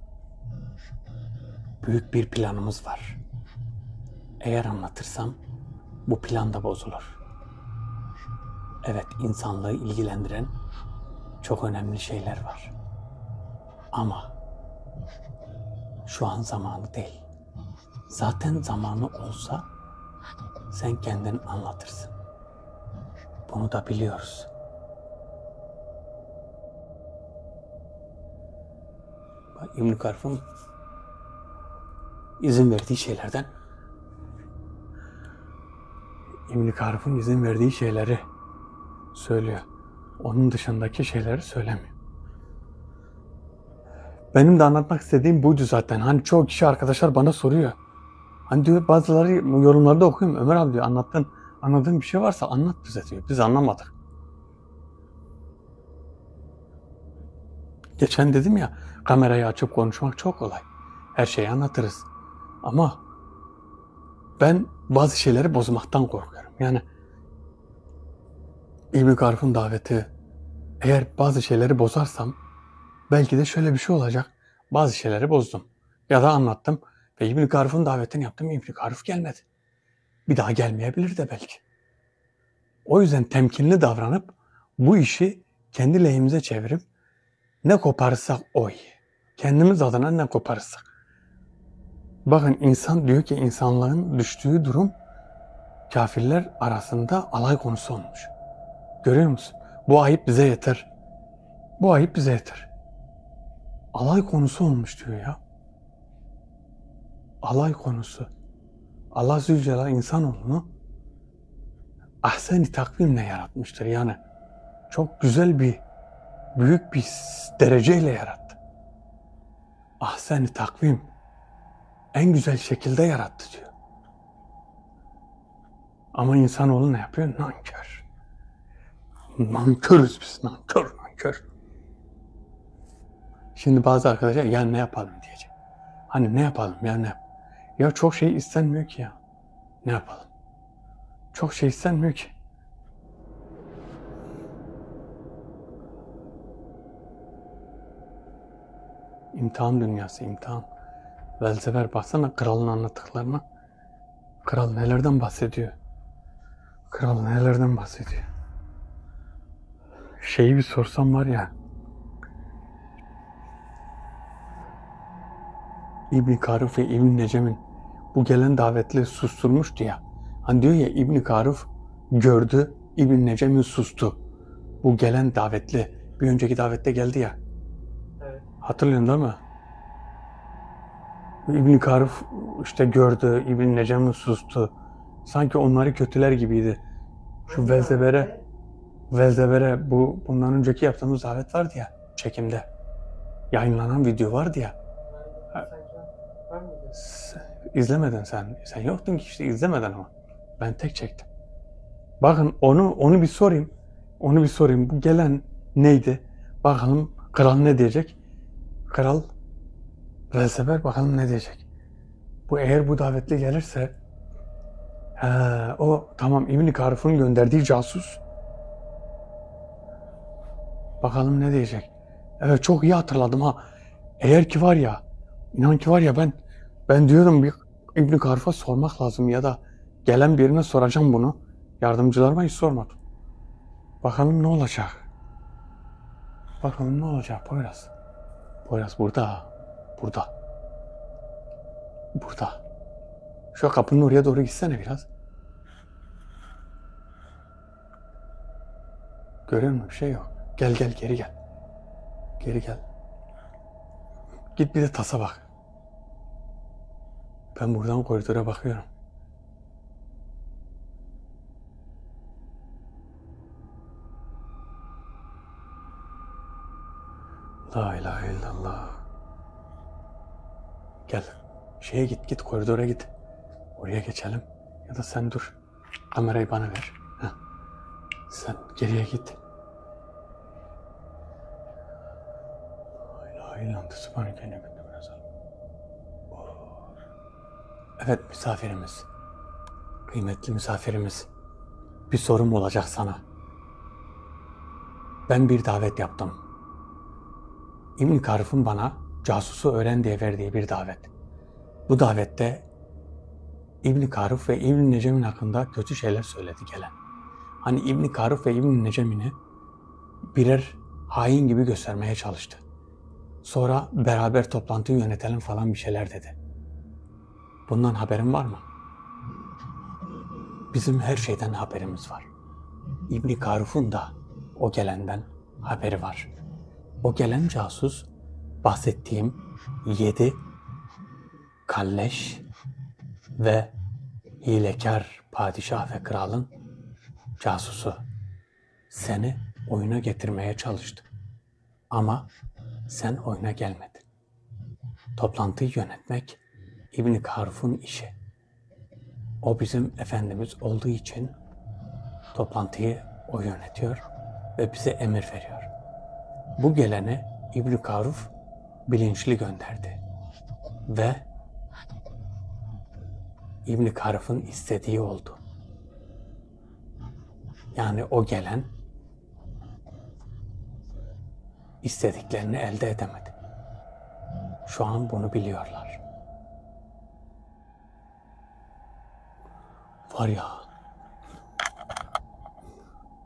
Büyük bir planımız var. Eğer anlatırsam bu plan da bozulur. Evet, insanlığı ilgilendiren çok önemli şeyler var. Ama şu an zamanı değil. Zaten zamanı olsa sen kendin anlatırsın. Bunu da biliyoruz. İbn Karf'ın izin verdiği şeylerden İbn Karf'ın izin verdiği şeyleri söylüyor. Onun dışındaki şeyleri söylemiyor. Benim de anlatmak istediğim buydu zaten. Hani çoğu kişi arkadaşlar bana soruyor. Hani diyor bazıları yorumlarda okuyayım. Ömer abi diyor anladığın bir şey varsa anlat bize diyor. Biz anlamadık. Geçen dedim ya kamerayı açıp konuşmak çok kolay. Her şeyi anlatırız. Ama ben bazı şeyleri bozmaktan korkuyorum. Yani İbn Karf'ın daveti eğer bazı şeyleri bozarsam belki de şöyle bir şey olacak. Bazı şeyleri bozdum. Ya da anlattım ve İbn Karf'ın davetini yaptım. İbn Karf gelmedi. Bir daha gelmeyebilir de belki. O yüzden temkinli davranıp bu işi kendi lehimize çevirip ne koparırsak o iyi. Kendimiz adına ne koparırsak. Bakın insan diyor ki insanlığın düştüğü durum kafirler arasında alay konusu olmuş. Görüyor musun? Bu ayıp bize yeter. Bu ayıp bize yeter. Alay konusu olmuş diyor ya. Alay konusu. Allah Zülcelal insanoğlunu ahsen-i takvimle yaratmıştır. Yani çok güzel büyük bir dereceyle yarattı. Ahsen-i takvim en güzel şekilde yarattı diyor. Ama insanoğlu ne yapıyor? Nankör. Nankörüz biz. Nankör. Şimdi bazı arkadaşlar ya ne yapalım diyecek. Hani ne yapalım ya ne yapalım? Ya çok şey istenmiyor ki ya. Ne yapalım? Çok şey istenmiyor ki. İmtihan dünyası, imtihan. Velsever baksana kralın anlattıklarına. Kral nelerden bahsediyor? Kral nelerden bahsediyor? Şeyi bir sorsam var ya. İbn Karuf ve İbn Necem'in bu gelen davetli susturmuştu ya. Hani diyor ya İbn Karuf gördü, İbn Necem'in sustu. Bu gelen davetli bir önceki davette geldi ya. Evet. Hatırlıyorsun değil mi? İbn Karuf işte gördü, İbn Necem'in sustu. Sanki onları kötüler gibiydi. Şu Velzeber'e bundan önceki yaptığımız davet vardı ya çekimde. Yayınlanan video vardı ya. Var mıydı? İzlemedin sen. Sen yoktun ki işte izlemeden ama. Ben tek çektim. Bakın onu bir sorayım. Onu bir sorayım. Bu gelen neydi? Bakalım kral ne diyecek? Kral Velseber bakalım ne diyecek? Eğer bu davetli gelirse o tamam İbn Karuf'un gönderdiği casus. Bakalım ne diyecek? Evet çok iyi hatırladım ha. Eğer ki var ya, inan ki var ya ben diyordum bir İbn Karuf'a sormak lazım ya da gelen birine soracağım bunu. Yardımcılarıma hiç sormadım. Bakalım ne olacak? Bakalım ne olacak Poyraz? Poyraz burada. Burada. Şu kapının oraya doğru gitsene biraz. Görüyor musun? Bir şey yok. Gel geri gel. Geri gel. Git bir de tasa bak. Ben buradan koridora bakıyorum. La ilahe illallah. Gel. Git koridora git. Oraya geçelim. Ya da sen dur. Kamerayı bana ver. Heh. Sen geriye git. La ilahe illallah. Sübhaneke ne günde biraz al. Evet misafirimiz. Kıymetli misafirimiz. Bir sorum olacak sana. Ben bir davet yaptım. İbn Karuf'un bana casusu öğren diye verdiği bir davet. Bu davette İbn Karuf ve İbn Necem'in hakkında kötü şeyler söyledi gelen. Hani İbn Karuf ve İbn Necem'ini birer hain gibi göstermeye çalıştı. Sonra beraber toplantıyı yönetelim falan bir şeyler dedi. Bundan haberin var mı? Bizim her şeyden haberimiz var. İbn Karuf'un da o gelenden haberi var. O gelen casus bahsettiğim 7 kalleş ve hilekar padişah ve kralın casusu. Seni oyuna getirmeye çalıştı. Ama sen oyuna gelmedin. Toplantıyı yönetmek İbn Karuf'un işi. O bizim efendimiz olduğu için toplantıyı o yönetiyor ve bize emir veriyor. Bu geleni İbn Karuf bilinçli gönderdi. Ve İbn Karuf'un istediği oldu. Yani o gelen istediklerini elde edemedi. Şu an bunu biliyorlar. Var ya.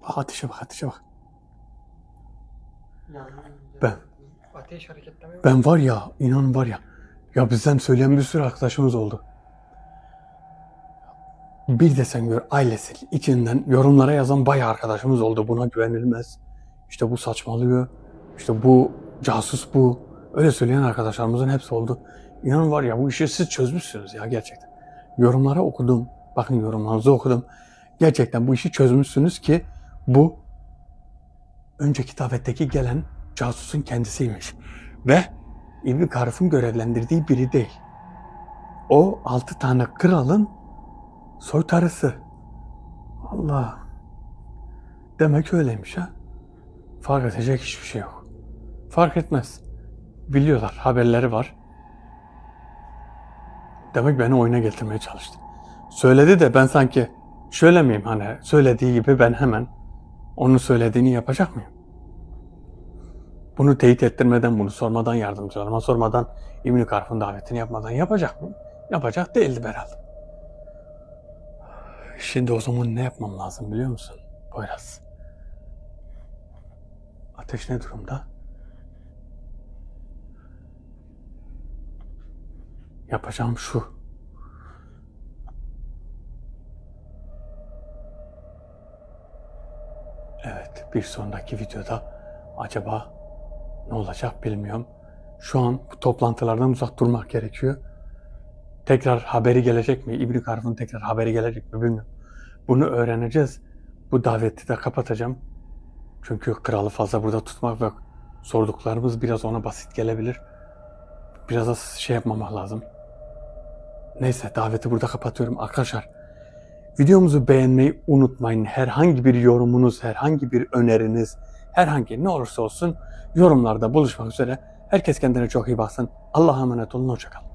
Bak ateşe bak. Ateş hareketleme mi? Ben var ya, inan var ya. Ya bizden söyleyen bir sürü arkadaşımız oldu. Bir de sen gör ailesi içinden yorumlara yazan bayağı arkadaşımız oldu. Buna güvenilmez. İşte bu saçmalıyor. İşte bu casus bu. Öyle söyleyen arkadaşlarımızın hepsi oldu. İnanın var ya bu işi siz çözmüşsünüz ya gerçekten. Yorumları okudum. Bakın yorumlarınızı okudum. Gerçekten bu işi çözmüşsünüz ki bu önceki davetteki gelen casusun kendisiymiş. Ve İbn Karif'in görevlendirdiği biri değil. O 6 tane kralın soytarısı. Allah. Demek öyleymiş ha. Fark edecek hiçbir şey yok. Fark etmez. Biliyorlar, haberleri var. Demek beni oyuna getirmeye çalıştı. Söyledi de ben sanki şöyle miyim hani söylediği gibi ben hemen onun söylediğini yapacak mıyım? Bunu teyit ettirmeden, bunu sormadan, yardımcılarıma sormadan, İbn Karif'in davetini yapmadan yapacak mıyım? Yapacak değildi herhalde. Şimdi o zaman ne yapmam lazım biliyor musun Poyraz? Ateş ne durumda? Yapacağım şu. Evet, bir sonraki videoda acaba ne olacak bilmiyorum. Şu an bu toplantılardan uzak durmak gerekiyor. Tekrar haberi gelecek mi? İbn Karif'in tekrar haberi gelecek mi bilmiyorum. Bunu öğreneceğiz. Bu daveti de kapatacağım. Çünkü kralı fazla burada tutmak ve sorduklarımız biraz ona basit gelebilir. Biraz da şey yapmamak lazım. Neyse daveti burada kapatıyorum arkadaşlar. Videomuzu beğenmeyi unutmayın. Herhangi bir yorumunuz, herhangi bir öneriniz, herhangi ne olursa olsun yorumlarda buluşmak üzere. Herkes kendine çok iyi baksın. Allah'a emanet olun. Hoşça kalın.